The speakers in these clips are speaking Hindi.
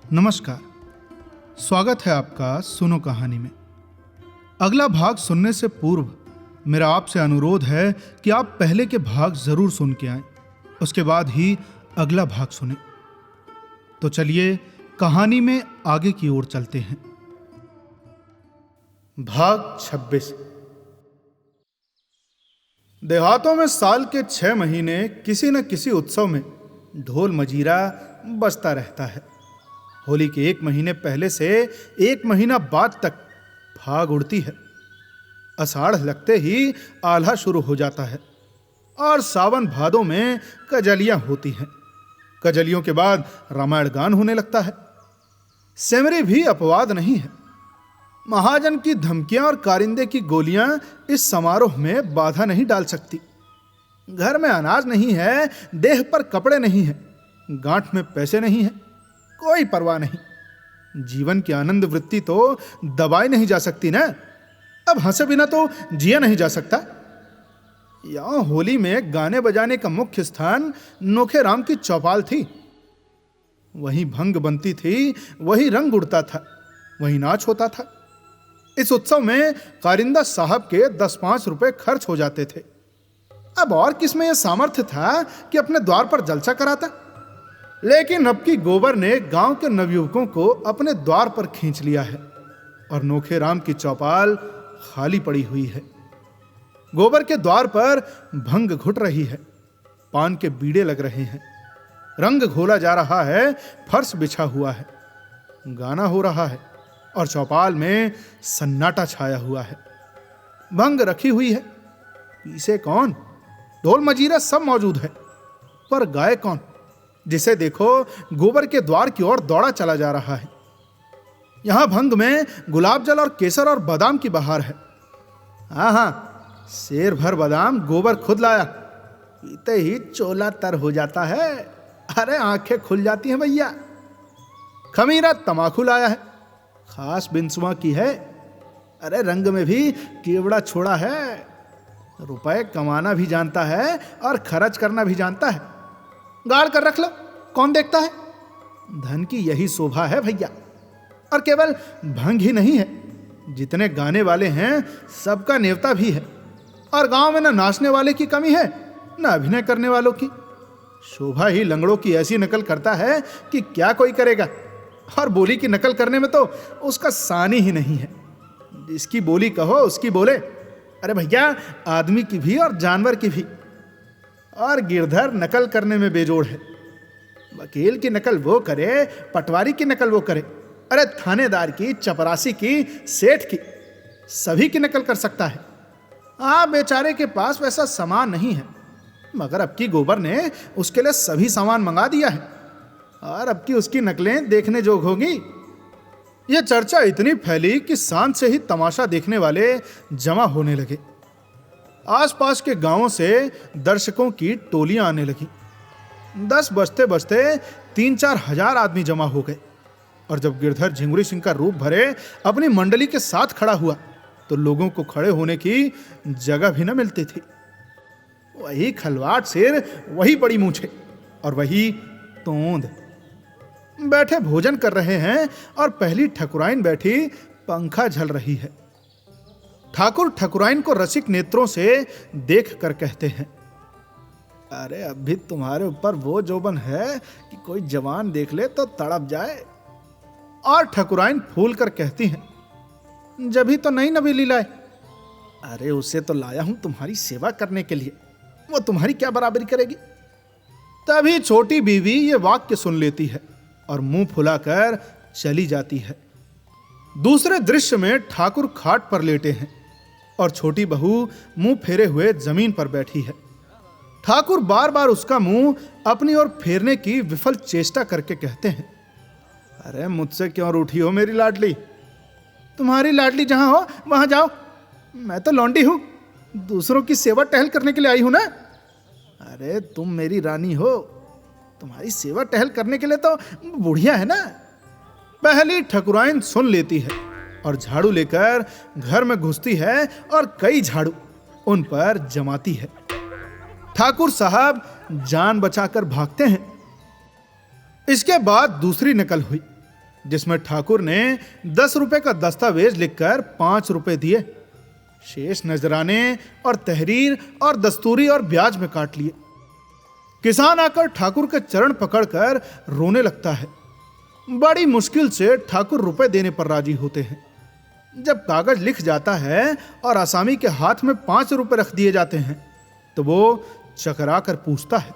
नमस्कार। स्वागत है आपका सुनो कहानी में। अगला भाग सुनने से पूर्व मेरा आपसे अनुरोध है कि आप पहले के भाग जरूर सुन के आएं, उसके बाद ही अगला भाग सुने। तो चलिए कहानी में आगे की ओर चलते हैं। भाग 26। देहातों में साल के 6 महीने किसी न किसी उत्सव में ढोल मजीरा बजता रहता है। होली के 1 महीने पहले से 1 महीना बाद तक फाग उड़ती है। आषाढ़ लगते ही आल्हा शुरू हो जाता है और सावन भादों में कजलियां होती हैं। कजलियों के बाद रामायण गान होने लगता है। सेमरी भी अपवाद नहीं है। महाजन की धमकियां और कारिंदे की गोलियां इस समारोह में बाधा नहीं डाल सकती। घर में अनाज नहीं है, देह पर कपड़े नहीं है, गांठ में पैसे नहीं है, कोई परवाह नहीं। जीवन की आनंद वृत्ति तो दबाई नहीं जा सकती ना। अब हंसे बिना तो जिया नहीं जा सकता। यहां होली में गाने बजाने का मुख्य स्थान नोखे राम की चौपाल थी। वहीं भंग बनती थी, वहीं रंग उड़ता था, वहीं नाच होता था। इस उत्सव में कारिंदा साहब के 10-5 रुपए खर्च हो जाते थे। अब और किसमें यह सामर्थ्य था कि अपने द्वार पर जलसा कराता। लेकिन अब की गोबर ने गांव के नवयुवकों को अपने द्वार पर खींच लिया है और नोखे राम की चौपाल खाली पड़ी हुई है। गोबर के द्वार पर भंग घुट रही है, पान के बीड़े लग रहे हैं, रंग घोला जा रहा है, फर्श बिछा हुआ है, गाना हो रहा है और चौपाल में सन्नाटा छाया हुआ है। भंग रखी हुई है, पीसे कौन? ढोल मजीरा सब मौजूद है, पर गाए कौन? जिसे देखो गोबर के द्वार की ओर दौड़ा चला जा रहा है। यहां भंग में गुलाब जल और केसर और बादाम की बहार है। हाँ, शेर भर बादाम गोबर खुद लाया। पीते ही चोला तर हो जाता है। अरे आंखें खुल जाती हैं भैया। खमीरा तमाकू लाया है, खास बिनसुआ की है। अरे रंग में भी केवड़ा छोड़ा है। रुपए कमाना भी जानता है और खर्च करना भी जानता है। गाड़ कर रख लो, कौन देखता है। धन की यही शोभा है भैया। और केवल भंग ही नहीं है, जितने गाने वाले हैं सबका नेवता भी है। और गांव में न नाचने वाले की कमी है, न अभिनय करने वालों की। शोभा ही लंगड़ों की ऐसी नकल करता है कि क्या कोई करेगा। और बोली की नकल करने में तो उसका सानी ही नहीं है। जिसकी बोली कहो उसकी बोले। अरे भैया, आदमी की भी और जानवर की भी। और गिरधर नकल करने में बेजोड़ है। वकील की नकल वो करे, पटवारी की नकल वो करे। अरे थानेदार की, चपरासी की, सेठ की, सभी की नकल कर सकता है। हाँ, बेचारे के पास वैसा सामान नहीं है, मगर अब की गोबर ने उसके लिए सभी सामान मंगा दिया है और अब की उसकी नकलें देखने जोग होगी। यह चर्चा इतनी फैली कि सांझ से ही तमाशा देखने वाले जमा होने लगे। आसपास के गांवों से दर्शकों की टोलियां आने लगी। 10 बजते बजते 3-4 हजार आदमी जमा हो गए। और जब गिरधर झिंगुरी सिंह का रूप भरे अपनी मंडली के साथ खड़ा हुआ तो लोगों को खड़े होने की जगह भी न मिलती थी। वही खलवाट सिर, वही बड़ी मूछें और वही तोंद। बैठे भोजन कर रहे हैं और पहली ठकुराइन बैठी पंखा झल रही है। ठाकुर ठकुराइन को रसिक नेत्रों से देख कर कहते हैं, अरे अब भी तुम्हारे ऊपर वो जोबन है कि कोई जवान देख ले तो तड़प जाए। और ठकुराइन फूल कर कहती हैं, जभी तो नहीं नबीली लाए। अरे उसे तो लाया हूं तुम्हारी सेवा करने के लिए, वो तुम्हारी क्या बराबरी करेगी। तभी छोटी बीवी ये वाक्य सुन लेती है और मुंह फुलाकर चली जाती है। दूसरे दृश्य में ठाकुर खाट पर लेटे हैं और छोटी बहू मुंह फेरे हुए जमीन पर बैठी है। ठाकुर बार बार उसका मुंह अपनी ओर फेरने की विफल चेष्टा करके कहते हैं, अरे मुझसे क्यों रूठी हो मेरी लाडली। तुम्हारी लाडली जहां हो वहां जाओ। मैं तो लौंडी हूं, दूसरों की सेवा टहल करने के लिए आई हूं ना। अरे तुम मेरी रानी हो, तुम्हारी सेवा टहल करने के लिए तो बुढ़िया है ना। पहली ठकुराइन सुन लेती है और झाड़ू लेकर घर में घुसती है और कई झाड़ू उन पर जमाती है। ठाकुर साहब जान बचाकर भागते हैं। इसके बाद दूसरी नकल हुई। जिसमें ठाकुर ने 10 रुपए का दस्तावेज लिखकर 5 रुपए दिए। शेष नजराने और तहरीर और दस्तूरी और ब्याज में काट लिए। किसान आकर ठाकुर के चरण पकड़कर रोने लगता है। बड़ी मुश्किल से ठाकुर रुपए देने पर राजी होते हैं। जब कागज लिख जाता है और आसामी के हाथ में 5 रुपए रख दिए जाते हैं तो वो चकरा कर पूछता है,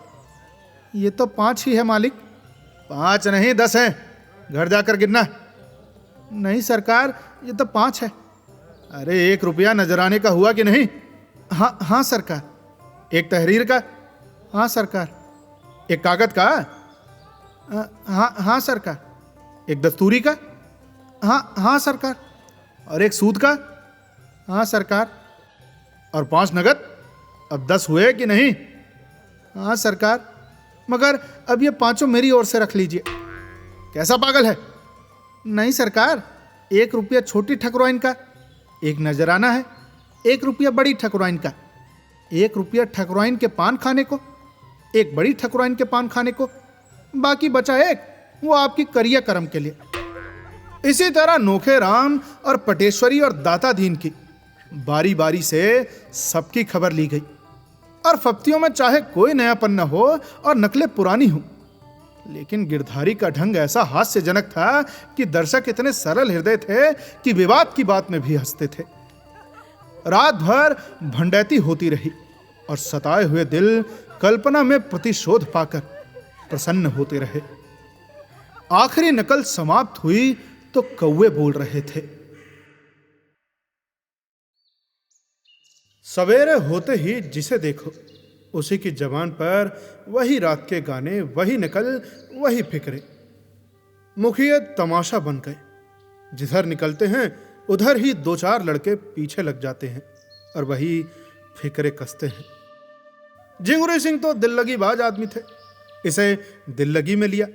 ये तो 5 ही है मालिक। 5 नहीं 10 है, घर जाकर गिनना। नहीं सरकार, ये तो 5 है। अरे 1 रुपया नजराने का हुआ कि नहीं? हाँ सरकार। 1 तहरीर का? हाँ सरकार। 1 कागज का? हाँ सरकार। 1 दस्तूरी का? हाँ सरकार। और 1 सूद का? हाँ सरकार। और 5 नगद? अब 10 हुए कि नहीं? हाँ सरकार, मगर अब ये 5 मेरी ओर से रख लीजिए। कैसा पागल है? नहीं सरकार, 1 रुपया छोटी ठकुराइन का, 1 नजराना है, 1 रुपया बड़ी ठकुराइन का। 1 रुपया ठकुराइन के पान खाने को, 1 बड़ी ठकुराइन के पान खाने को, बाकी बचा 1 वो आपकी करिया कर्म के लिए। इसी तरह नोखे राम और पटेश्वरी और दाता दीन की बारी बारी से सबकी खबर ली गई। और फप्तियों में चाहे कोई नयापन न हो और नकलें पुरानी हो, लेकिन गिरधारी का ढंग ऐसा हास्यजनक था कि दर्शक इतने सरल हृदय थे कि विवाद की बात में भी हंसते थे। रात भर भंडैती होती रही और सताए हुए दिल कल्पना में प्रतिशोध पाकर प्रसन्न होते रहे। आखिरी नकल समाप्त हुई तो कौवे बोल रहे थे। सवेरे होते ही जिसे देखो उसी की जबान पर वही रात के गाने, वही नकल, वही फिक्रे। मुखिए तमाशा बन गए। जिधर निकलते हैं उधर ही 2-4 लड़के पीछे लग जाते हैं और वही फिक्रे कसते हैं। जिंगुरी सिंह तो दिल लगी बाज आदमी थे, इसे दिल लगी में लिया,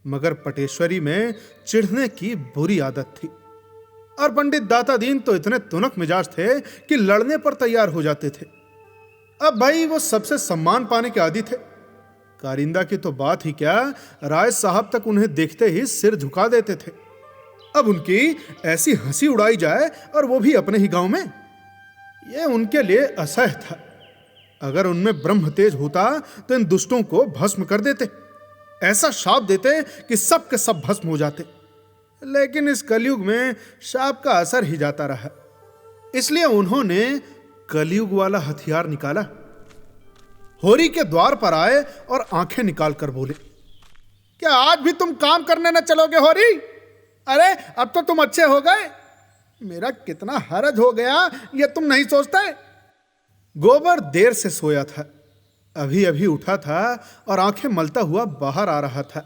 मगर पटेश्वरी में चिढ़ने की बुरी आदत थी। और पंडित दाता दीन तो इतने तुनक मिजाज थे कि लड़ने पर तैयार हो जाते थे। अब भाई वो सबसे सम्मान पाने के आदी थे। कारिंदा की तो बात ही क्या, राय साहब तक उन्हें देखते ही सिर झुका देते थे। अब उनकी ऐसी हंसी उड़ाई जाए और वो भी अपने ही गांव में, ये उनके लिए असह्य था। अगर उनमें ब्रह्म तेज होता तो इन दुष्टों को भस्म कर देते, ऐसा शाप देते कि सब के सब भस्म हो जाते। लेकिन इस कलयुग में शाप का असर ही जाता रहा, इसलिए उन्होंने कलयुग वाला हथियार निकाला। होरी के द्वार पर आए और आंखें निकाल कर बोले, क्या आज भी तुम काम करने न चलोगे होरी? अरे अब तो तुम अच्छे हो गए, मेरा कितना हरज हो गया ये तुम नहीं सोचते। गोबर देर से सोया था, अभी अभी उठा था और आंखें मलता हुआ बाहर आ रहा था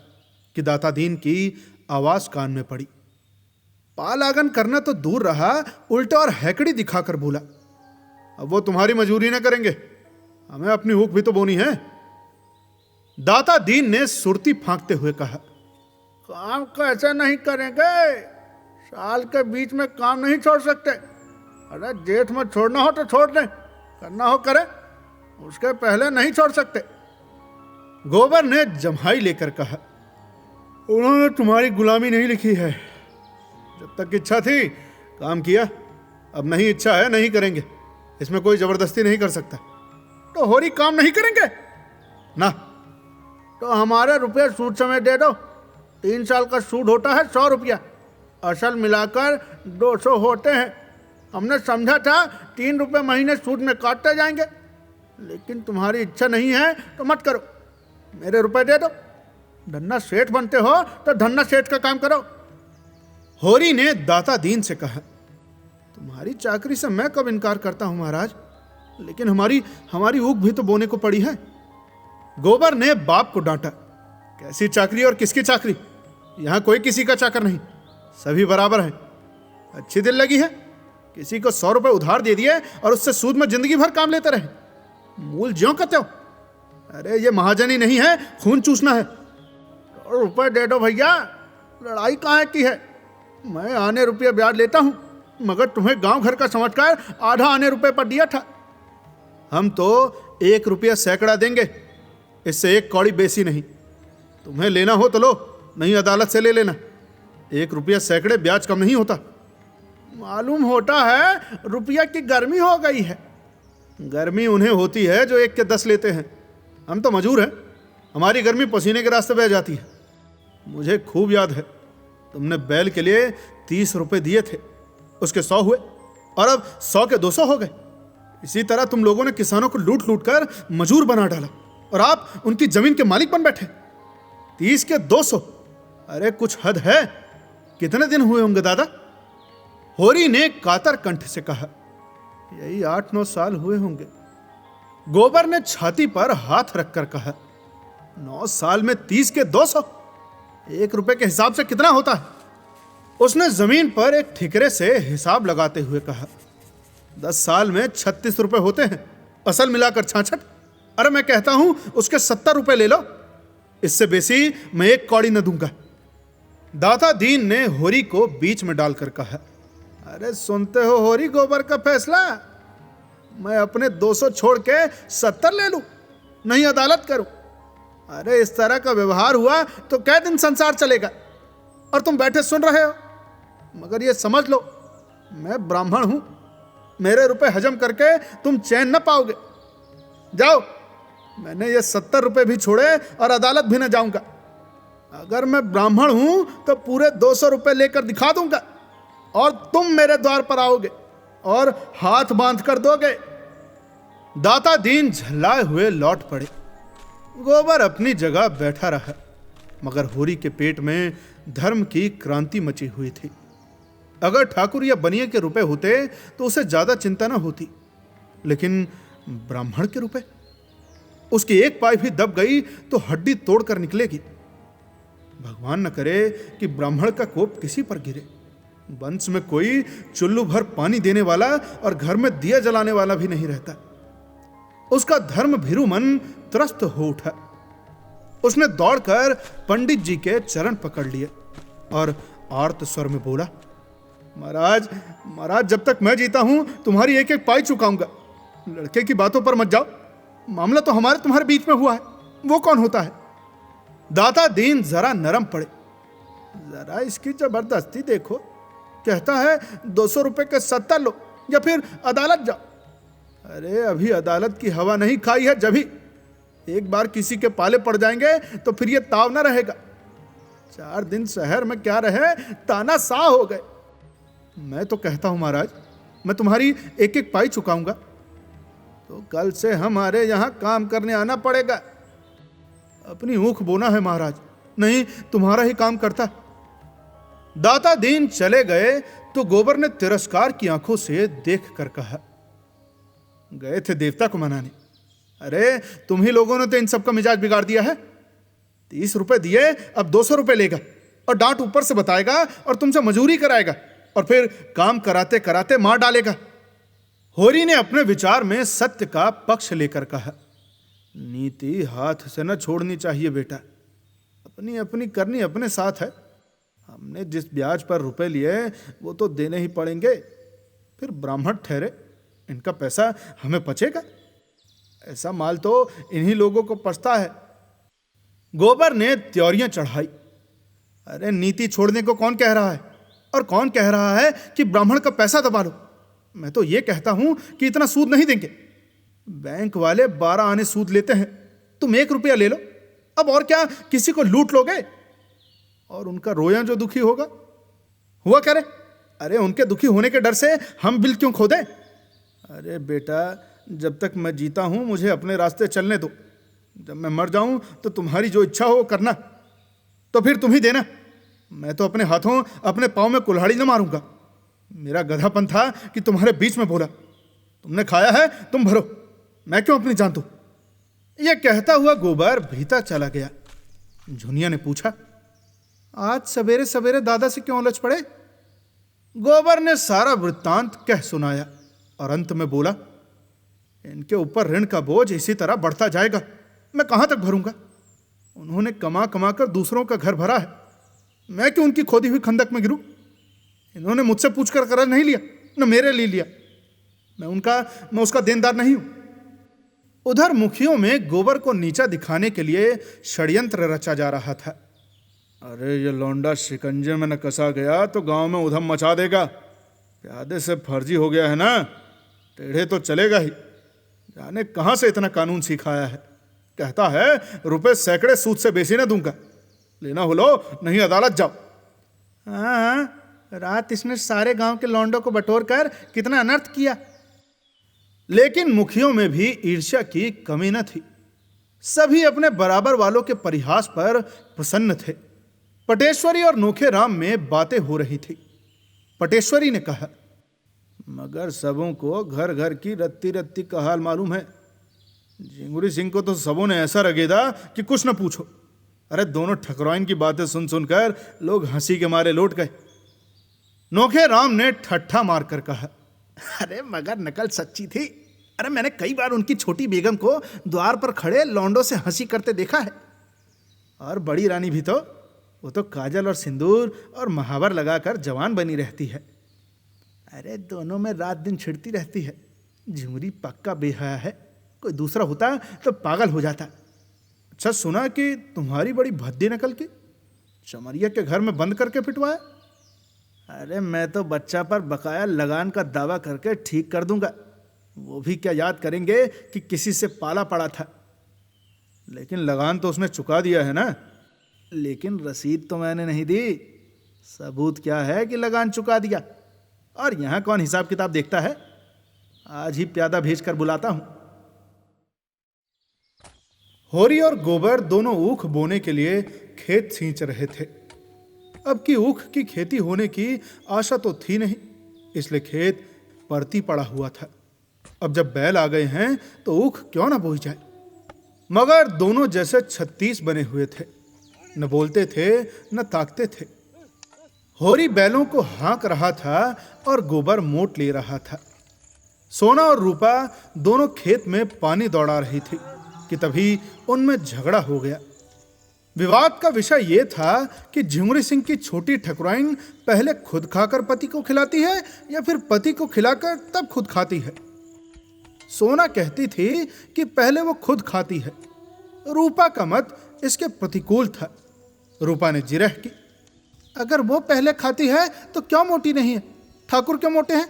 कि दाता दीन की आवाज कान में पड़ी। पालागन करना तो दूर रहा, उल्टा और हैकड़ी दिखाकर बोला, अब वो तुम्हारी मजूरी ना करेंगे, हमें अपनी ऊख भी तो बोनी है। दाता दीन ने सुरती फांकते हुए कहा, काम कैसे नहीं करेंगे, साल के बीच में काम नहीं छोड़ सकते। अरे जेठ में छोड़ना हो तो छोड़ दें, करना हो करें, उसके पहले नहीं छोड़ सकते। गोबर ने जम्हाई लेकर कहा, उन्होंने तुम्हारी गुलामी नहीं लिखी है। जब तक इच्छा थी काम किया, अब नहीं इच्छा है नहीं करेंगे, इसमें कोई जबरदस्ती नहीं कर सकता। तो होरी काम नहीं करेंगे ना, तो हमारे रुपये सूद समेत दे दो। 3 साल का सूद होता है 100 रुपया, असल मिलाकर 200 होते हैं। हमने समझा था 3 रुपये महीने सूद में काटते जाएंगे, लेकिन तुम्हारी इच्छा नहीं है तो मत करो, मेरे रुपए दे दो। धन्ना सेठ बनते हो तो धन्ना सेठ का काम करो। होरी ने दाता दीन से कहा, तुम्हारी चाकरी से मैं कब इनकार करता हूं महाराज, लेकिन हमारी ऊख भी तो बोने को पड़ी है। गोबर ने बाप को डांटा, कैसी चाकरी और किसकी चाकरी, यहां कोई किसी का चाकर नहीं, सभी बराबर हैं। अच्छी दिल लगी है, किसी को 100 रुपए उधार दे दिए और उससे सूद में जिंदगी भर काम लेते रहे, मूल ज्यों कहते हो। अरे ये महाजनी नहीं है, खून चूसना है। तो रुपए दे दो भैया, लड़ाई कहाँ की है। मैं आने रुपये ब्याज लेता हूं, मगर तुम्हें गांव घर का समझकर आधा आने रुपये पर दिया था। हम तो 1 रुपया सैकड़ा देंगे, इससे 1 कौड़ी बेसी नहीं। तुम्हें लेना हो तो लो, नहीं अदालत से ले लेना। 1 रुपया सैकड़े ब्याज कम नहीं होता। मालूम होता है रुपया की गर्मी हो गई है। गर्मी उन्हें होती है जो 1 के 10 लेते हैं। हम तो मजूर हैं, हमारी गर्मी पसीने के रास्ते बह जाती है। मुझे खूब याद है, तुमने बैल के लिए 30 रुपए दिए थे, उसके 100 हुए और अब 100 के 200 हो गए। इसी तरह तुम लोगों ने किसानों को लूट लूट कर मजूर बना डाला और आप उनकी जमीन के मालिक बन बैठे। 30 के 200, अरे कुछ हद है। कितने दिन हुए होंगे दादा? होरी ने कातर कंठ से कहा। यही 8-9 साल हुए होंगे। गोबर ने छाती पर हाथ रखकर कहा। 9 साल में 30 के 200? 1 रुपए के हिसाब से कितना होता है? उसने जमीन पर एक ठिकरे से हिसाब लगाते हुए कहा। 10 साल में 36 रुपए होते हैं, असल मिलाकर 66। अरे मैं कहता हूं उसके 70 रुपए ले लो, इससे बेसी मैं 1 कौड़ी न दूंगा। दाता दीन ने होरी को बीच में डालकर कहा। अरे सुनते हो होरी गोबर का फैसला? मैं अपने 200 छोड़ के 70 ले लूं, नहीं अदालत करूं? अरे इस तरह का व्यवहार हुआ तो कै दिन संसार चलेगा? और तुम बैठे सुन रहे हो। मगर ये समझ लो, मैं ब्राह्मण हूं, मेरे रुपए हजम करके तुम चैन न पाओगे। जाओ, मैंने ये 70 रुपए भी छोड़े और अदालत भी न जाऊंगा। अगर मैं ब्राह्मण हूं तो पूरे 200 रुपए लेकर दिखा दूंगा और तुम मेरे द्वार पर आओगे और हाथ बांध कर दोगे। दाता दीन झल्लाए हुए लौट पड़े। गोबर अपनी जगह बैठा रहा, मगर होरी के पेट में धर्म की क्रांति मची हुई थी। अगर ठाकुर या बनिए के रुपए होते तो उसे ज्यादा चिंता न होती, लेकिन ब्राह्मण के रुपए? उसकी एक पाई भी दब गई तो हड्डी तोड़कर निकलेगी। भगवान न करे कि ब्राह्मण का कोप किसी पर गिरे। वंश में कोई चुल्लू भर पानी देने वाला और घर में दिया जलाने वाला भी नहीं रहता। उसका धर्म भीरु मन त्रस्त हो उठा। उसने दौड़कर पंडित जी के चरण पकड़ लिए और आर्त स्वर में बोला, महाराज महाराज, जब तक मैं जीता हूं तुम्हारी एक एक पाई चुकाऊंगा। लड़के की बातों पर मत जाओ, मामला तो हमारे तुम्हारे बीच में हुआ है, वो कौन होता है? दाता दीन जरा नरम पड़े। जरा इसकी जबरदस्ती देखो, कहता है 200 रुपए के 70 लो या फिर अदालत जाओ। अरे अभी अदालत की हवा नहीं खाई है, जब ही एक बार किसी के पाले पड़ जाएंगे तो फिर ये ताव ना रहेगा। 4 दिन शहर में क्या रहे, ताना सा हो गए। मैं तो कहता हूं महाराज, मैं तुम्हारी एक एक पाई चुकाऊंगा, तो कल से हमारे यहां काम करने आना पड़ेगा। अपनी ऊख बोना है महाराज, नहीं तुम्हारा ही काम करता। दाता दीन चले गए तो गोबर ने तिरस्कार की आंखों से देख कर कहा, गए थे देवता को मनाने। अरे तुम ही लोगों ने तो इन सबका मिजाज बिगाड़ दिया है। 30 रुपए दिए, अब 200 रुपए लेगा और डांट ऊपर से बताएगा और तुमसे मजूरी कराएगा और फिर काम कराते कराते मार डालेगा। होरी ने अपने विचार में सत्य का पक्ष लेकर कहा, नीति हाथ से न छोड़नी चाहिए बेटा, अपनी अपनी करनी अपने साथ है। हमने जिस ब्याज पर रुपए लिए वो तो देने ही पड़ेंगे, फिर ब्राह्मण ठहरे, इनका पैसा हमें पचेगा? ऐसा माल तो इन्हीं लोगों को पचता है। गोबर ने त्योरियां चढ़ाई। अरे नीति छोड़ने को कौन कह रहा है, और कौन कह रहा है कि ब्राह्मण का पैसा दबा लो? मैं तो ये कहता हूं कि इतना सूद नहीं देंगे। बैंक वाले 12 आने सूद लेते हैं, तुम 1 रुपया ले लो, अब और क्या किसी को लूट लोगे? और उनका रोया जो दुखी होगा, हुआ करे? अरे उनके दुखी होने के डर से हम बिल क्यों खोदें? अरे बेटा, जब तक मैं जीता हूं मुझे अपने रास्ते चलने दो। जब मैं मर जाऊं तो तुम्हारी जो इच्छा हो वो करना, तो फिर तुम ही देना। मैं तो अपने हाथों अपने पाँव में कुल्हाड़ी न मारूंगा। मेरा गधापन था कि तुम्हारे बीच में बोला। तुमने खाया है, तुम भरो, मैं क्यों अपनी जान दूं? यह कहता हुआ गोबर भीतर चला गया। झुनिया ने पूछा, आज सवेरे सवेरे दादा से क्यों उलझ पड़े? गोबर ने सारा वृत्तांत कह सुनाया और अंत में बोला, इनके ऊपर ऋण का बोझ इसी तरह बढ़ता जाएगा, मैं कहां तक भरूंगा? उन्होंने कमा कमा कर दूसरों का घर भरा है, मैं क्यों उनकी खोदी हुई खंदक में गिरूं? इन्होंने मुझसे पूछकर कर्ज नहीं लिया, न मेरे लिए लिया। मैं उसका देनदार नहीं हूं। उधर मुखियों में गोबर को नीचा दिखाने के लिए षड्यंत्र रचा जा रहा था। अरे ये लौंडा शिकंजे में न कसा गया तो गांव में उधम मचा देगा। प्यादे से फर्जी हो गया है ना, टेढ़े तो चलेगा ही। जाने कहाँ से इतना कानून सिखाया है। कहता है रुपए सैकड़े सूद से बेसी ना दूंगा, लेना हो लो नहीं अदालत जाओ। हाँ, रात इसने सारे गांव के लौंडों को बटोर कर कितना अनर्थ किया। लेकिन मुखियों में भी ईर्ष्या की कमी न थी। सभी अपने बराबर वालों के परिहास पर प्रसन्न थे। पटेश्वरी और नोखे राम में बातें हो रही थी। पटेश्वरी ने कहा, मगर सबों को घर घर की रत्ती रत्ती का हाल मालूम है। झिंगुरी सिंह को तो सबों ने ऐसा रगेदा कि कुछ न पूछो। अरे दोनों ठकुराइन की बातें सुन सुनकर लोग हंसी के मारे लौट गए। नोखे राम ने ठट्ठा मारकर कहा, अरे मगर नकल सच्ची थी। अरे मैंने कई बार उनकी छोटी बेगम को द्वार पर खड़े लौंडों से हंसी करते देखा है। और बड़ी रानी भी तो, वो तो काजल और सिंदूर और महावर लगाकर जवान बनी रहती है। अरे दोनों में रात दिन छिड़ती रहती है। झुमरी पक्का बेहया है, कोई दूसरा होता तो पागल हो जाता। अच्छा सुना कि तुम्हारी बड़ी भद्दी नकल की, चमरिया के घर में बंद करके पिटवाया। अरे मैं तो बच्चा पर बकाया लगान का दावा करके ठीक कर दूंगा। वो भी क्या याद करेंगे कि किसी से पाला पड़ा था। लेकिन लगान तो उसने चुका दिया है ना। लेकिन रसीद तो मैंने नहीं दी। सबूत क्या है कि लगान चुका दिया। और यहाँ कौन हिसाब किताब देखता है। आज ही प्यादा भेजकर बुलाता हूं। होरी और गोबर दोनों ऊख बोने के लिए खेत सींच रहे थे। अब की ऊख की खेती होने की आशा तो थी नहीं, इसलिए खेत परती पड़ा हुआ था। अब जब बैल आ गए हैं तो ऊख क्यों ना बोई जाए। मगर दोनों जैसे 36 बने हुए थे, न बोलते थे न ताकते थे। होरी बैलों को हाँक रहा था और गोबर मोट ले रहा था। सोना और रूपा दोनों खेत में पानी दौड़ा रही थी कि तभी उनमें झगड़ा हो गया। विवाद का विषय यह था कि झिंगुरी सिंह की छोटी ठकुराइन पहले खुद खाकर पति को खिलाती है या फिर पति को खिलाकर तब खुद खाती है। सोना कहती थी कि पहले वो खुद खाती है। रूपा का मत इसके प्रतिकूल था। रूपा ने जिरह की, अगर वो पहले खाती है तो क्यों मोटी नहीं है। ठाकुर क्यों मोटे हैं।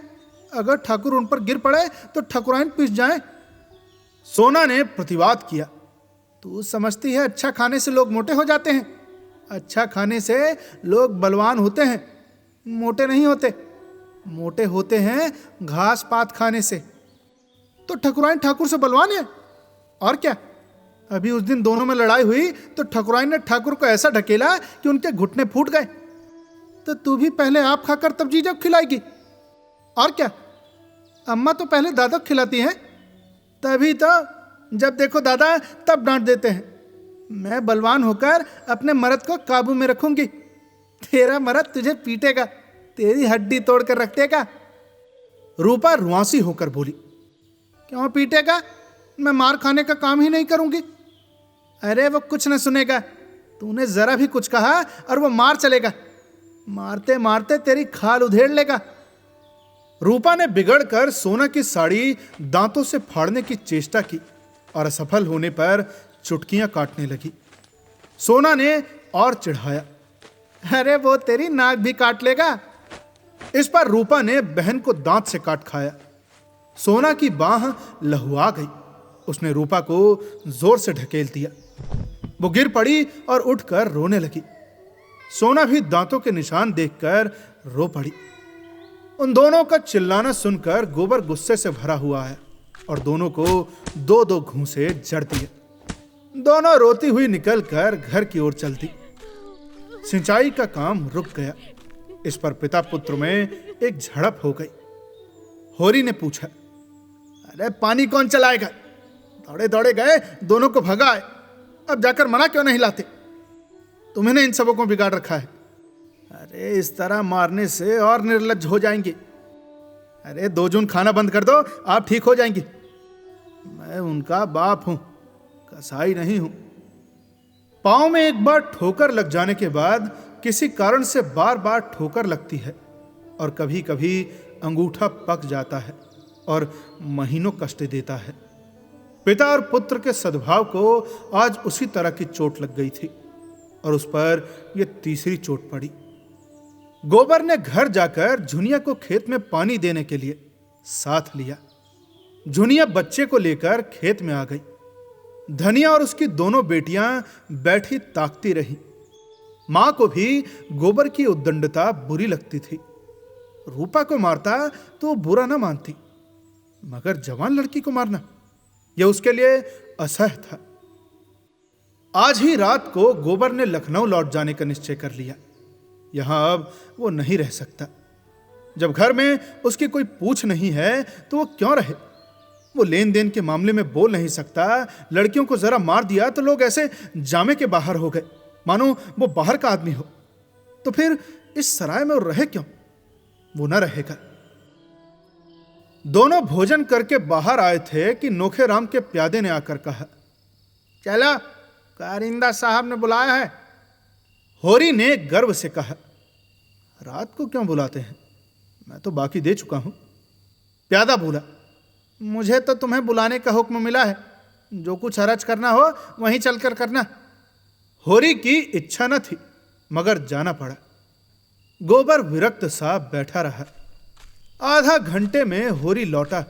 अगर ठाकुर उन पर गिर पड़े तो ठकुराइन पिस जाए। सोना ने प्रतिवाद किया, तू समझती है अच्छा खाने से लोग मोटे हो जाते हैं। अच्छा खाने से लोग बलवान होते हैं, मोटे नहीं होते। मोटे होते हैं घास पात खाने से। तो ठकुराइन ठाकुर से बलवान है और क्या। अभी उस दिन दोनों में लड़ाई हुई तो ठकुराइन ने ठाकुर को ऐसा ढकेला कि उनके घुटने फूट गए। तो तू भी पहले आप खाकर तब जीजा को खिलाएगी और क्या। अम्मा तो पहले दादा को खिलाती हैं, तभी तो जब देखो दादा तब डांट देते हैं। मैं बलवान होकर अपने मर्द को काबू में रखूंगी। तेरा मर्द तुझे पीटेगा, तेरी हड्डी तोड़ कर रख देगा। रूपा रुआंसी होकर बोली, क्यों पीटेगा। मैं मार खाने का काम ही नहीं करूंगी। अरे वो कुछ न सुनेगा। तूने जरा भी कुछ कहा और वो मार चलेगा। मारते मारते तेरी खाल उधेड़ लेगा। रूपा ने बिगड़कर सोना की साड़ी दांतों से फाड़ने की चेष्टा की और असफल होने पर चुटकियां काटने लगी। सोना ने और चिढ़ाया, अरे वो तेरी नाक भी काट लेगा। इस पर रूपा ने बहन को दांत से काट खाया। सोना की बाह लहुआ गई। उसने रूपा को जोर से ढकेल दिया। वो गिर पड़ी और उठकर रोने लगी। सोना भी दांतों के निशान देखकर रो पड़ी। उन दोनों का चिल्लाना सुनकर गोबर गुस्से से भरा हुआ है और दोनों को दो दो घूंसे जड़ दिए। दोनों रोती हुई निकलकर घर की ओर चलती। सिंचाई का काम रुक गया। इस पर पिता पुत्र में एक झड़प हो गई। होरी ने पूछा, अरे पानी कौन चलाएगा। दौड़े दौड़े गए, दोनों को भगाए। अब जाकर मना क्यों नहीं लाते। तुम्हें ने इन सबों को बिगाड़ रखा है। अरे इस तरह मारने से और निर्लज्ज हो जाएंगे। अरे 2 जून खाना बंद कर दो, आप ठीक हो जाएंगी। मैं उनका बाप हूं, कसाई नहीं हूं। पांव में एक बार ठोकर लग जाने के बाद किसी कारण से बार बार ठोकर लगती है और कभी कभी अंगूठा पक जाता है और महीनों कष्ट देता है। पिता और पुत्र के सद्भाव को आज उसी तरह की चोट लग गई थी और उस पर यह तीसरी चोट पड़ी। गोबर ने घर जाकर झुनिया को खेत में पानी देने के लिए साथ लिया। झुनिया बच्चे को लेकर खेत में आ गई। धनिया और उसकी दोनों बेटियां बैठी ताकती रहीं। मां को भी गोबर की उद्दंडता बुरी लगती थी। रूपा को मारता तो बुरा ना मानती, मगर जवान लड़की को मारना यह उसके लिए असह्य था। आज ही रात को गोबर ने लखनऊ लौट जाने का निश्चय कर लिया। यहां अब वो नहीं रह सकता। जब घर में उसकी कोई पूछ नहीं है तो वो क्यों रहे? वो लेन देन के मामले में बोल नहीं सकता। लड़कियों को जरा मार दिया तो लोग ऐसे जामे के बाहर हो गए, मानो वो बाहर का आदमी हो। तो फिर इस सराय में वो रहे क्यों? वो न रहेगा। दोनों भोजन करके बाहर आए थे कि नोखेराम के प्यादे ने आकर कहा, चला, कारिंदा साहब ने बुलाया है। होरी ने गर्व से कहा, रात को क्यों बुलाते हैं? मैं तो बाकी दे चुका हूं। प्यादा बोला, मुझे तो तुम्हें बुलाने का हुक्म मिला है। जो कुछ हरज करना हो वहीं चलकर करना। होरी की इच्छा न थी, मगर जाना पड़ा। गोबर विरक्त सा बैठा रहा। आधा घंटे में होरी लौटा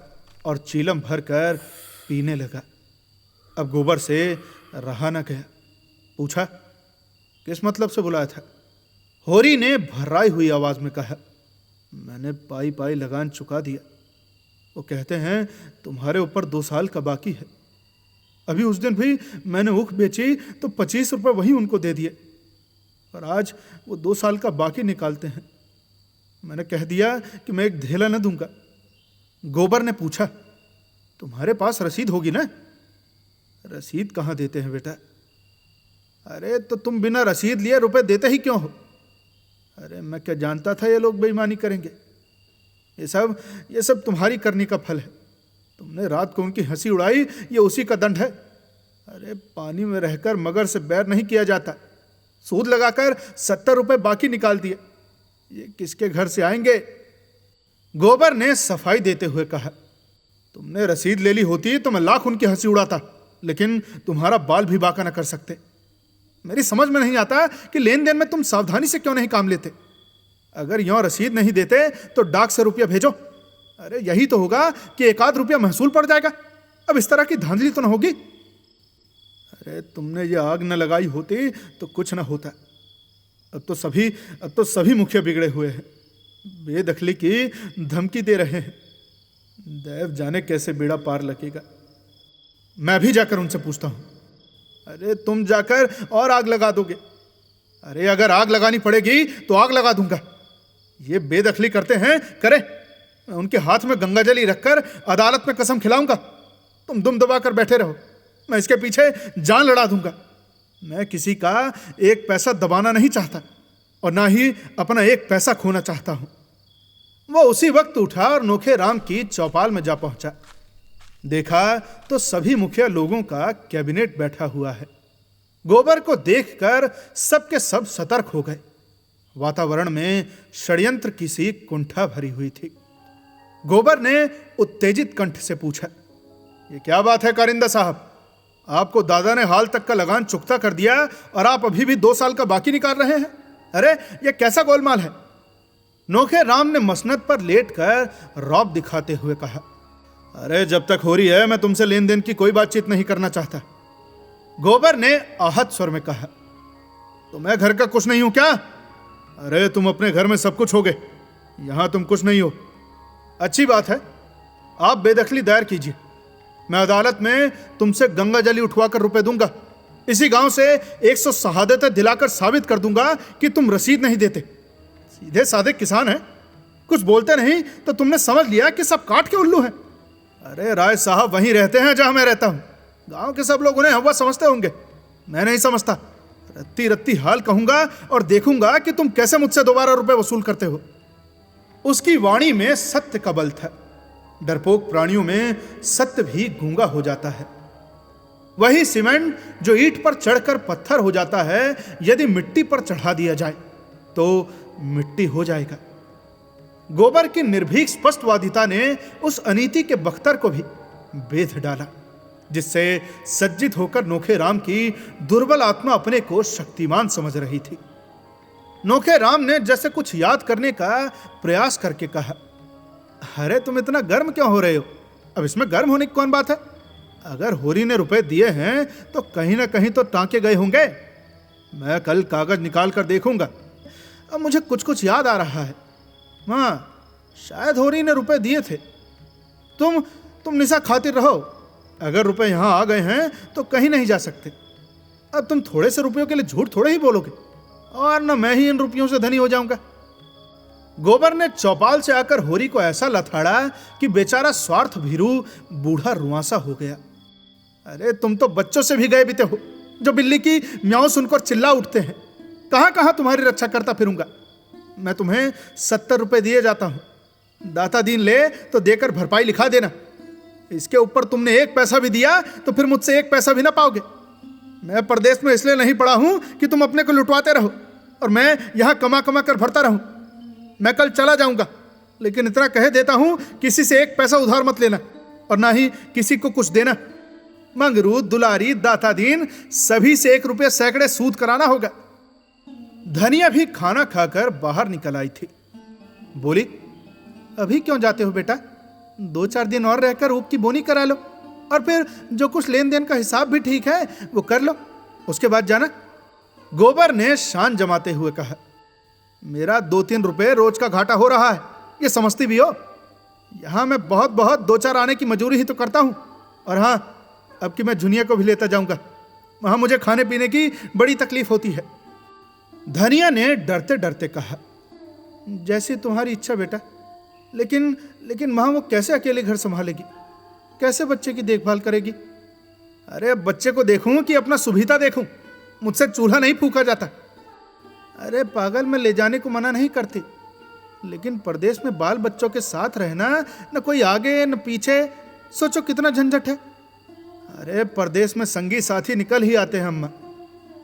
और चीलम भरकर पीने लगा। अब गोबर से रहा न गया। पूछा, किस मतलब से बुलाया था? होरी ने भर्राई हुई आवाज में कहा, मैंने पाई पाई लगान चुका दिया। वो कहते हैं तुम्हारे ऊपर 2 साल का बाकी है। अभी उस दिन भी मैंने ऊख बेची तो 25 रुपए वहीं उनको दे दिए, और आज वो 2 साल का बाकी निकालते हैं। मैंने कह दिया कि मैं एक धेला न दूंगा। गोबर ने पूछा, तुम्हारे पास रसीद होगी ना? रसीद कहाँ देते हैं बेटा? अरे तो तुम बिना रसीद लिए रुपए देते ही क्यों हो? अरे मैं क्या जानता था ये लोग बेईमानी करेंगे। ये सब तुम्हारी करनी का फल है। तुमने रात को उनकी हंसी उड़ाई, ये उसी का दंड है। अरे पानी में रहकर मगर से बैर नहीं किया जाता। सूद लगाकर 70 रुपए बाकी निकाल दिए। ये किसके घर से आएंगे? गोबर ने सफाई देते हुए कहा, तुमने रसीद ले ली होती तो मैं लाख उनकी हंसी उड़ाता, लेकिन तुम्हारा बाल भी बाका न कर सकते। मेरी समझ में नहीं आता कि लेन देन में तुम सावधानी से क्यों नहीं काम लेते। अगर यों रसीद नहीं देते तो डाक से रुपया भेजो। अरे यही तो होगा कि 1 रुपया महसूल पड़ जाएगा। अब इस तरह की धांधली तो न होगी। अरे तुमने ये आग न लगाई होती तो कुछ न होता। अब तो सभी मुखिया बिगड़े हुए हैं। बेदखली की धमकी दे रहे हैं। देव जाने कैसे बेड़ा पार लगेगा। मैं भी जाकर उनसे पूछता हूं। अरे तुम जाकर और आग लगा दोगे? अरे अगर आग लगानी पड़ेगी तो आग लगा दूंगा। ये बेदखली करते हैं, करे। मैं उनके हाथ में गंगाजल ही रखकर अदालत में कसम खिलाऊंगा। तुम दुम दबाकर बैठे रहो, मैं इसके पीछे जान लड़ा दूंगा। मैं किसी का 1 पैसा दबाना नहीं चाहता और ना ही अपना 1 पैसा खोना चाहता हूं। वो उसी वक्त उठा और नोखेराम की चौपाल में जा पहुंचा। देखा तो सभी मुखिया लोगों का कैबिनेट बैठा हुआ है। गोबर को देखकर सबके सब सतर्क हो गए। वातावरण में षड्यंत्र की सी कुंठा भरी हुई थी। गोबर ने उत्तेजित कंठ से पूछा, ये क्या बात है कारिंदा साहब? आपको दादा ने हाल तक का लगान चुकता कर दिया और आप अभी भी 2 साल का बाकी निकाल रहे हैं। अरे ये कैसा गोलमाल है? नोखेराम ने मसनद पर लेटकर रौब दिखाते हुए कहा, अरे जब तक हो रही है मैं तुमसे लेन देन की कोई बातचीत नहीं करना चाहता। गोबर ने आहत स्वर में कहा, तो मैं घर का कुछ नहीं हूं क्या? अरे तुम अपने घर में सब कुछ होगे, यहां तुम कुछ नहीं हो। अच्छी बात है, आप बेदखली दायर कीजिए। मैं अदालत में तुमसे गंगा जली उठवाकर रुपए दूंगा। इसी गांव से 100 शहादतें दिलाकर साबित कर दूंगा कि तुम रसीद नहीं देते। सीधे साधे किसान हैं, कुछ बोलते नहीं तो तुमने समझ लिया कि सब काट के उल्लू हैं। अरे राय साहब वहीं रहते हैं जहां मैं रहता हूं। गांव के सब लोग उन्हें हवा समझते होंगे, मैं नहीं समझता। रत्ती रत्ती हाल कहूंगा और देखूंगा कि तुम कैसे मुझसे दोबारा रुपए वसूल करते हो। उसकी वाणी में सत्य का बल था। डरपोक प्राणियों में सत्य भी गूंगा हो जाता है। वही सीमेंट जो ईंट पर चढ़कर पत्थर हो जाता है, यदि मिट्टी पर चढ़ा दिया जाए तो मिट्टी हो जाएगा। गोबर की निर्भीक स्पष्टवादिता ने उस अनीति के बख्तर को भी बेध डाला। जिससे सज्जित होकर नोखे राम की दुर्बल आत्मा अपने को शक्तिमान समझ रही थी। नोखे राम ने जैसे कुछ याद करने का प्रयास करके कहा, अरे तुम इतना गर्म क्यों हो रहे हो? अब इसमें गर्म होने की कौन बात है? अगर होरी ने रुपए दिए हैं तो कहीं ना कहीं तो टांके गए होंगे। मैं कल कागज निकाल कर देखूंगा। अब मुझे कुछ कुछ याद आ रहा है। हाँ, शायद होरी ने रुपए दिए थे। तुम निशा खातिर रहो। अगर रुपए यहां आ गए हैं तो कहीं नहीं जा सकते। अब तुम थोड़े से रुपयों के लिए झूठ थोड़े ही बोलोगे, और न मैं ही इन रुपयों से धनी हो जाऊंगा। गोबर ने चौपाल से आकर होरी को ऐसा लथाड़ा कि बेचारा स्वार्थ भीरू बूढ़ा रुआंसा हो गया। अरे तुम तो बच्चों से भी गए बीते हो, जो बिल्ली की म्याऊं सुनकर चिल्ला उठते हैं। कहां कहां तुम्हारी रक्षा करता फिरूंगा। मैं तुम्हें 70 रुपए दिए जाता हूं। दाता दीन ले तो देकर भरपाई लिखा देना। इसके ऊपर तुमने 1 पैसा भी दिया तो फिर मुझसे 1 पैसा भी ना पाओगे। मैं परदेश में इसलिए नहीं पड़ा हूं कि तुम अपने को लुटवाते रहो और मैं यहां कमा कमा कर भरता रहूं। मैं कल चला जाऊंगा, लेकिन इतना कह देता हूं, किसी से 1 पैसा उधार मत लेना और ना ही किसी को कुछ देना। मंगरू, दुलारी, दाता दीन सभी से 1 रुपये सैकड़े सूद कराना होगा। धनिया भी खाना खाकर बाहर निकल आई थी। बोली, अभी क्यों जाते हो बेटा? 2-4 दिन और रहकर ऊख की बोनी करा लो, और फिर जो कुछ लेन देन का हिसाब भी ठीक है वो कर लो, उसके बाद जाना। गोबर ने शान जमाते हुए कहा, मेरा 2-3 रुपए रोज का घाटा हो रहा है, ये समझती भी हो। यहां मैं बहुत 2-4 आने की मजूरी ही तो करता हूं। और हां, अब कि मैं झुनिया को भी लेता जाऊंगा। वहां मुझे खाने पीने की बड़ी तकलीफ होती है। धनिया ने डरते डरते कहा, जैसी तुम्हारी इच्छा बेटा, लेकिन वहां वो कैसे अकेले घर संभालेगी? कैसे बच्चे की देखभाल करेगी? अरे बच्चे को देखूं कि अपना सुभीता देखूं? मुझसे चूल्हा नहीं फूका जाता। अरे पागल, मैं ले जाने को मना नहीं करती, लेकिन परदेश में बाल बच्चों के साथ रहना, न कोई आगे न पीछे, सोचो कितना झंझट है। अरे परदेश में संगी साथी निकल ही आते हैं अम्मा,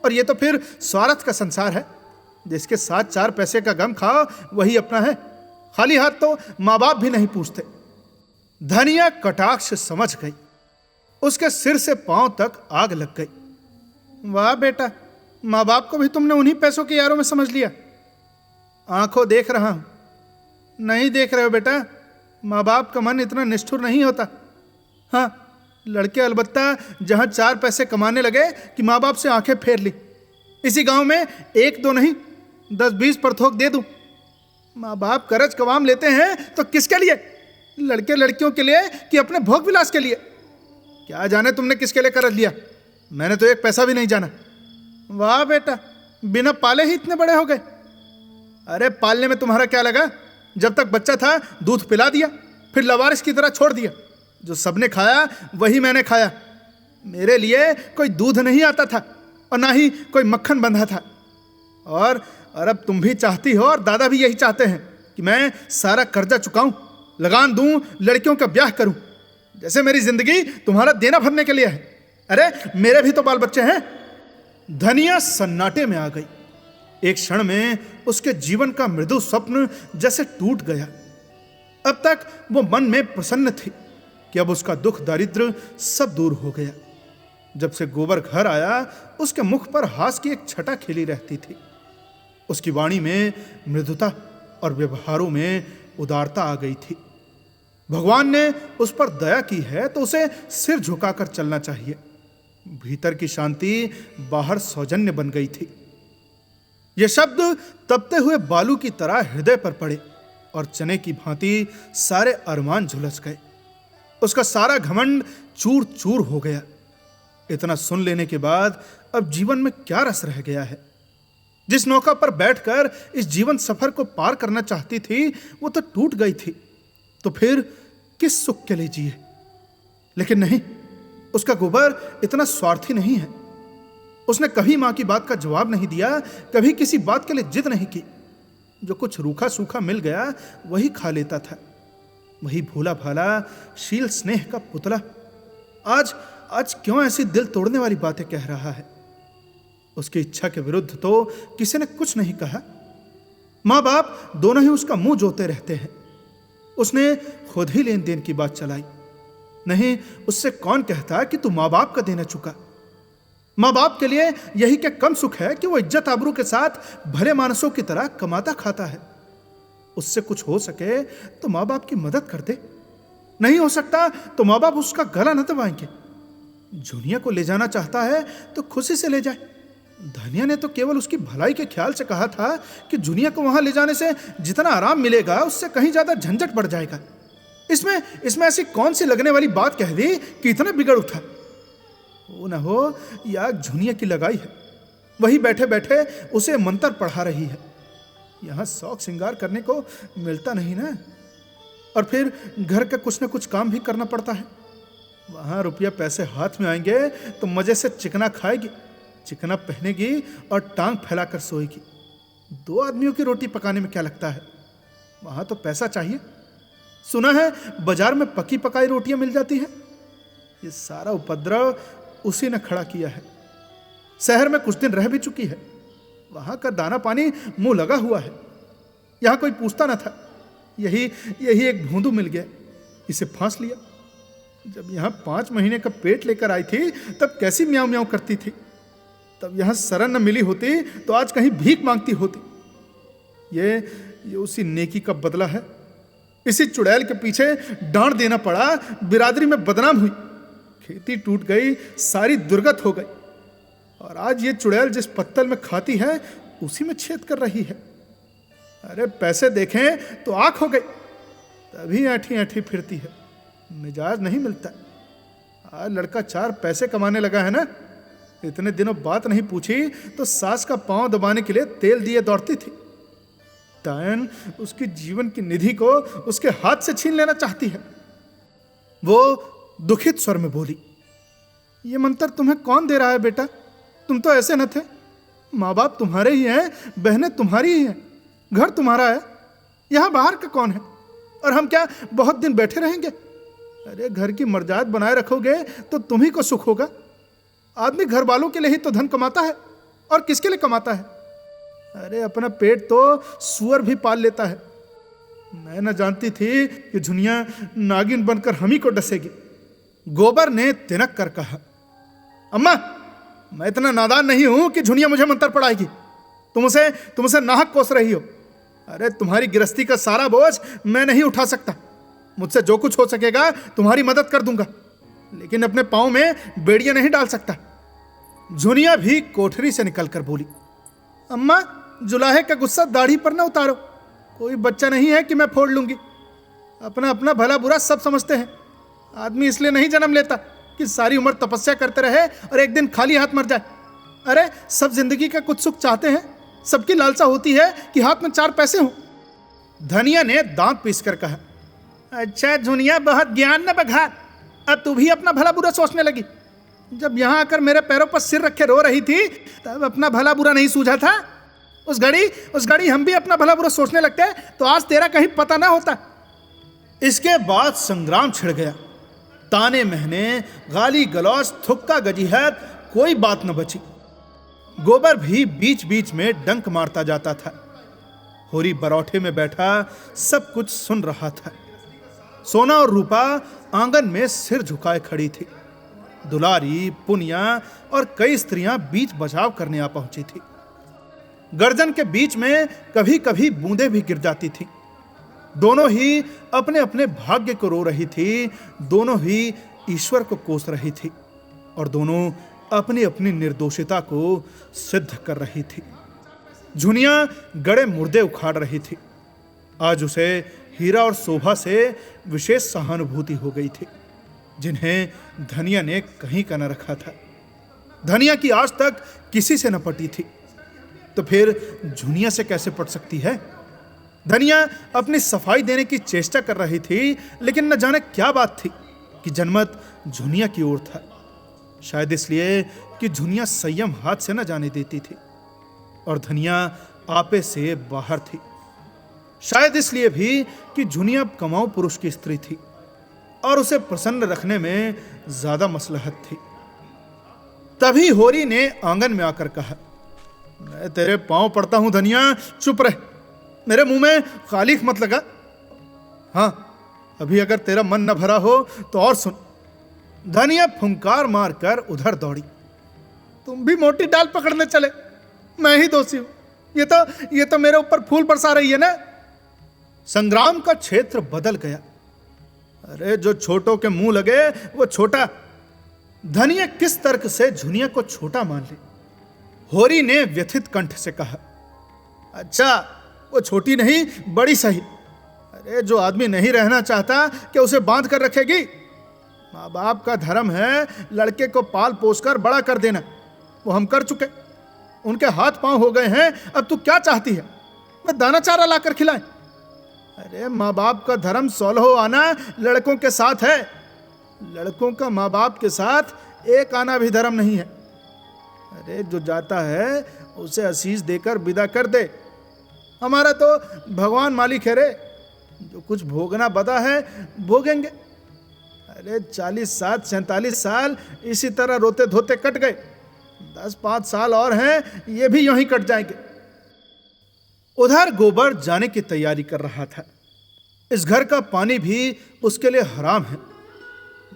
और ये तो फिर स्वार्थ का संसार है। जिसके साथ 4 पैसे का गम खाओ वही अपना है। खाली हाथ तो माँ बाप भी नहीं पूछते। धनिया कटाक्ष समझ गई। उसके सिर से पांव तक आग लग गई। वाह बेटा, माँ बाप को भी तुमने उन्हीं पैसों के यारों में समझ लिया। आंखों देख रहा हूं। नहीं देख रहे हो बेटा, माँ बाप का मन इतना निष्ठुर नहीं होता। हाँ, लड़के अलबत्ता जहां 4 पैसे कमाने लगे कि माँ बाप से आंखें फेर ली। इसी गांव में 1-2 नहीं 10-20 परथोक दे दूं। माँ बाप करज कवाम लेते हैं तो किसके लिए? लड़के लड़कियों के लिए कि अपने भोग विलास के लिए? क्या जाने तुमने किसके लिए करज लिया। मैंने तो 1 पैसा भी नहीं जाना। वाह बेटा, बिना पाले ही इतने बड़े हो गए। अरे पालने में तुम्हारा क्या लगा? जब तक बच्चा था दूध पिला दिया, फिर लवारिस की तरह छोड़ दिया। जो सबने खाया वही मैंने खाया। मेरे लिए कोई दूध नहीं आता था और ना ही कोई मक्खन बंधा था। और अब तुम भी चाहती हो और दादा भी यही चाहते हैं कि मैं सारा कर्जा चुकाऊं, लगान दूं, लड़कियों का ब्याह करूं, जैसे मेरी जिंदगी तुम्हारा देना भरने के लिए है। अरे मेरे भी तो बाल बच्चे हैं। धनिया सन्नाटे में आ गई। एक क्षण में उसके जीवन का मृदु स्वप्न जैसे टूट गया। अब तक वो मन में प्रसन्न थी कि अब उसका दुख दारिद्र सब दूर हो गया। जब से गोबर घर आया, उसके मुख पर हास की एक छटा खिली रहती थी। उसकी वाणी में मृदुता और व्यवहारों में उदारता आ गई थी। भगवान ने उस पर दया की है तो उसे सिर झुकाकर चलना चाहिए। भीतर की शांति बाहर सौजन्य बन गई थी। ये शब्द तपते हुए बालू की तरह हृदय पर पड़े और चने की भांति सारे अरमान झुलस गए। उसका सारा घमंड चूर चूर हो गया। इतना सुन लेने के बाद अब जीवन में क्या रस रह गया है? जिस नौका पर बैठकर इस जीवन सफर को पार करना चाहती थी वो तो टूट गई थी, तो फिर किस सुख के लिए जिए? लेकिन नहीं, उसका गोबर इतना स्वार्थी नहीं है। उसने कभी मां की बात का जवाब नहीं दिया, कभी किसी बात के लिए जिद नहीं की। जो कुछ रूखा सूखा मिल गया वही खा लेता था। वही भोला भाला शील स्नेह का पुतला आज क्यों ऐसी दिल तोड़ने वाली बातें कह रहा है? उसकी इच्छा के विरुद्ध तो किसी ने कुछ नहीं कहा। माँ बाप दोनों ही उसका मुंह जोते रहते हैं। उसने खुद ही लेन देन की बात चलाई। नहीं, उससे कौन कहता कि तू माँ बाप का देना चुका। माँ बाप के लिए यही क्या कम सुख है कि वो इज्जत आबरू के साथ भले मानसों की तरह कमाता खाता है। उससे कुछ हो सके तो माँ बाप की मदद कर दे, नहीं हो सकता तो माँ बाप उसका गला न दबाएंगे। जुनिया को ले जाना चाहता है तो खुशी से ले जाए। धनिया ने तो केवल उसकी भलाई के ख्याल से कहा था कि जुनिया को वहां ले जाने से जितना आराम मिलेगा उससे कहीं ज्यादा झंझट बढ़ जाएगा। इसमें ऐसी कौन सी लगने वाली बात कह दी कि इतना बिगड़ उठा। वो न हो या जुनिया की लगाई है, वही बैठे बैठे उसे मंत्र पढ़ा रही है। यहां शौक श्रृंगार करने को मिलता नहीं ना, और फिर घर का कुछ न कुछ काम भी करना पड़ता है। वहां रुपया पैसे हाथ में आएंगे तो मजे से चिकना खाएगी, चिकना पहनेगी और टांग फैलाकर सोएगी। 2 आदमियों की रोटी पकाने में क्या लगता है, वहां तो पैसा चाहिए। सुना है बाजार में पकी पकाई रोटियां मिल जाती हैं। ये सारा उपद्रव उसी ने खड़ा किया है। शहर में कुछ दिन रह भी चुकी है, वहां का दाना पानी मुंह लगा हुआ है। यहां कोई पूछता न था, यही एक भोंदू मिल गया, इसे फांस लिया। जब यहां 5 महीने का पेट लेकर आई थी तब कैसी म्याऊं म्याऊं करती थी। तब यहां शरण न मिली होती तो आज कहीं भीख मांगती होती। ये उसी नेकी का बदला है। इसी चुड़ैल के पीछे डांट देना पड़ा, बिरादरी में बदनाम हुई, खेती टूट गई, सारी दुर्गत हो गई। और आज ये चुड़ैल जिस पत्तल में खाती है उसी में छेद कर रही है। अरे पैसे देखें तो आंख हो गई, तभी ऐठी ऐठी फिरती है, मिजाज नहीं मिलता। आज लड़का 4 पैसे कमाने लगा है ना, इतने दिनों बात नहीं पूछी तो सास का पांव दबाने के लिए तेल दिए दौड़ती थी। डायन उसकी जीवन की निधि को उसके हाथ से छीन लेना चाहती है। वो दुखित स्वर में बोली, ये मंत्र तुम्हें कौन दे रहा है बेटा? तुम तो ऐसे न थे। माँ बाप तुम्हारे ही हैं, बहनें तुम्हारी ही हैं, घर तुम्हारा है, यहाँ बाहर का कौन है? और हम क्या बहुत दिन बैठे रहेंगे? अरे घर की मर्यादा बनाए रखोगे तो तुम्ही को सुख होगा। आदमी घर वालों के लिए ही तो धन कमाता है, और किसके लिए कमाता है? अरे अपना पेट तो सुअर भी पाल लेता है। मैं न जानती थी कि जुनिया नागिन बनकर हम ही को डसेगी। गोबर ने तिनक कर कहा, अम्मा मैं इतना नादान नहीं हूं कि जुनिया मुझे मंत्र पढ़ाएगी। तुम उसे नाहक कोस रही हो। अरे तुम्हारी गृहस्थी का सारा बोझ मैं नहीं उठा सकता। मुझसे जो कुछ हो सकेगा तुम्हारी मदद कर दूंगा, लेकिन अपने पांव में बेड़ियां नहीं डाल सकता। जुनिया भी कोठरी से निकलकर बोली, अम्मा जुलाहे का गुस्सा दाढ़ी पर ना उतारो। कोई बच्चा नहीं है कि मैं फोड़ लूंगी। अपना अपना भला बुरा सब समझते हैं। आदमी इसलिए नहीं जन्म लेता कि सारी उम्र तपस्या करते रहे और एक दिन खाली हाथ मर जाए। अरे सब जिंदगी का कुछ सुख चाहते हैं, सबकी लालसा होती है कि हाथ में 4 पैसे हों। धनिया ने दांत पीसकर कहा, अच्छा जुनिया बहुत ज्ञान न बघार, अब तू भी अपना भला बुरा सोचने लगी। जब यहाँ आकर मेरे पैरों पर सिर रखे रो रही थी तब अपना भला बुरा नहीं सूझा था। उस घड़ी हम भी अपना भला बुरा सोचने लगते तो आज तेरा कहीं पता ना होता। इसके बाद संग्राम छिड़ गया। ताने महने, गाली गलौज, थुक्का गजीहत, कोई बात न बची। गोबर भी बीच बीच में डंक मारता जाता था। होरी बरौठे में बैठा सब कुछ सुन रहा था। सोना और रूपा आंगन में सिर झुकाए खड़ी थी। दुलारी, पुनिया और कई स्त्रियां बीच बचाव करने आ पहुंची थी। गर्जन के बीच में कभी कभी बूंदें भी गिर जाती थी। दोनों ही अपने अपने भाग्य को रो रही थी, दोनों ही ईश्वर को कोस रही थी, और दोनों अपनी अपनी निर्दोषिता को सिद्ध कर रही थी। जुनिया गड़े मुर्दे उखाड़ रही थी। आज उसे हीरा और शोभा से विशेष सहानुभूति हो गई थी, जिन्हें धनिया ने कहीं का न रखा था। धनिया की आज तक किसी से न पटी थी, तो फिर जुनिया से कैसे पट सकती है? धनिया अपनी सफाई देने की चेष्टा कर रही थी, लेकिन न जाने क्या बात थी कि जनमत जुनिया की ओर था। शायद इसलिए कि जुनिया संयम हाथ से न जाने देती थी और धनिया आपे से बाहर थी। शायद इसलिए भी कि जुनिया कमाऊ पुरुष की स्त्री थी और उसे प्रसन्न रखने में ज्यादा मसलहत थी। तभी होरी ने आंगन में आकर कहा, मैं तेरे पांव पड़ता हूं धनिया, चुप रह, मेरे मुंह में खालिक मत लगा। हाँ, अभी अगर तेरा मन न भरा हो तो और सुन, धनिया फुंकार मारकर उधर दौड़ी। तुम भी मोटी डाल पकड़ने चले, मैं ही दोषी हूं। ये तो मेरे ऊपर फूल बरसा रही है ना। संग्राम का क्षेत्र बदल गया। अरे जो छोटों के मुंह लगे वो छोटा। धनिया किस तर्क से झुनिया को छोटा मान ली। होरी ने व्यथित कंठ से कहा, अच्छा वो छोटी नहीं बड़ी सही। अरे जो आदमी नहीं रहना चाहता कि उसे बांध कर रखेगी। माँ बाप का धर्म है लड़के को पाल पोस कर बड़ा कर देना, वो हम कर चुके। उनके हाथ पांव हो गए हैं, अब तू क्या चाहती है मैं दाना चारा लाकर खिलाएं? अरे माँ बाप का धर्म सोलहो आना लड़कों के साथ है, लड़कों का माँ बाप के साथ एक आना भी धर्म नहीं है। अरे जो जाता है उसे आशीष देकर विदा कर दे। हमारा तो भगवान मालिक है रे, जो कुछ भोगना बदा है भोगेंगे। अरे 47 साल इसी तरह रोते धोते कट गए, 10-5 साल और हैं, ये भी यूं ही कट जाएंगे। उधर गोबर जाने की तैयारी कर रहा था। इस घर का पानी भी उसके लिए हराम है।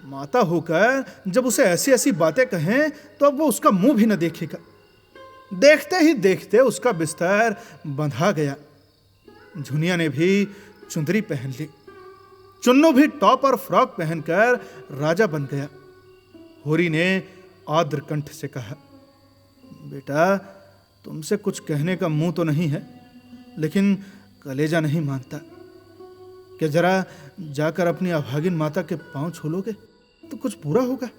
माता होकर जब उसे ऐसी ऐसी बातें कहें तो अब वो उसका मुंह भी न देखेगा। देखते ही देखते उसका बिस्तर बंधा गया। झुनिया ने भी चुंदरी पहन ली। चुन्नू भी टॉप और फ्रॉक पहनकर राजा बन गया। होरी ने आर्द्र कंठ से कहा, बेटा तुमसे कुछ कहने का मुंह तो नहीं है, लेकिन कलेजा नहीं मानता। क्या जरा जाकर अपनी अभागिन माता के पांव छू लोगे तो कुछ पूरा होगा।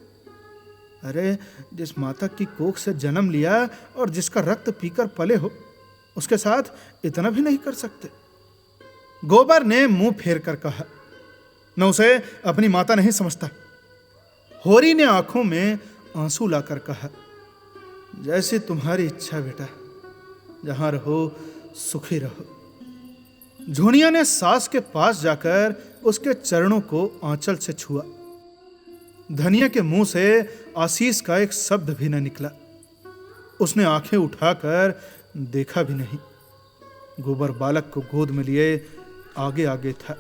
अरे जिस माता की कोख से जन्म लिया और जिसका रक्त पीकर पले हो, उसके साथ इतना भी नहीं कर सकते। गोबर ने मुंह फेर कर कहा, मैं उसे अपनी माता नहीं समझता। होरी ने आंखों में आंसू लाकर कहा, जैसी तुम्हारी इच्छा बेटा, जहां रहो सुखी रहो। झुनिया ने सास के पास जाकर उसके चरणों को आंचल से छुआ। धनिया के मुंह से आशीष का एक शब्द भी न निकला। उसने आंखें उठाकर देखा भी नहीं। गोबर बालक को गोद में लिए आगे आगे था।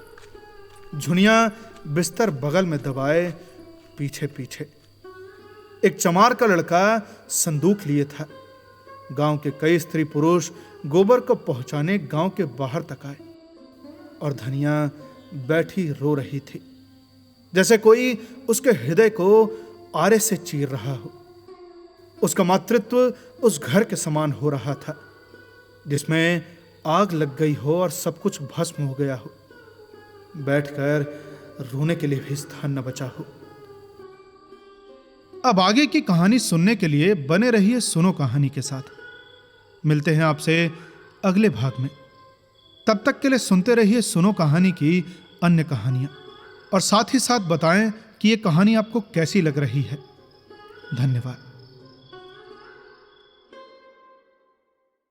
झुनिया बिस्तर बगल में दबाए पीछे पीछे। एक चमार का लड़का संदूक लिए था। गांव के कई स्त्री पुरुष गोबर को पहुंचाने गांव के बाहर तक आए और धनिया बैठी रो रही थी, जैसे कोई उसके हृदय को आरे से चीर रहा हो। उसका मातृत्व उस घर के समान हो रहा था जिसमें आग लग गई हो और सब कुछ भस्म हो गया हो। बैठकर रोने के लिए भी स्थान न बचा हो। अब आगे की कहानी सुनने के लिए बने रहिए सुनो कहानी के साथ। मिलते हैं आपसे अगले भाग में। तब तक के लिए सुनते रहिए सुनो कहानी की अन्य कहानियां, और साथ ही साथ बताएं कि ये कहानी आपको कैसी लग रही है। धन्यवाद।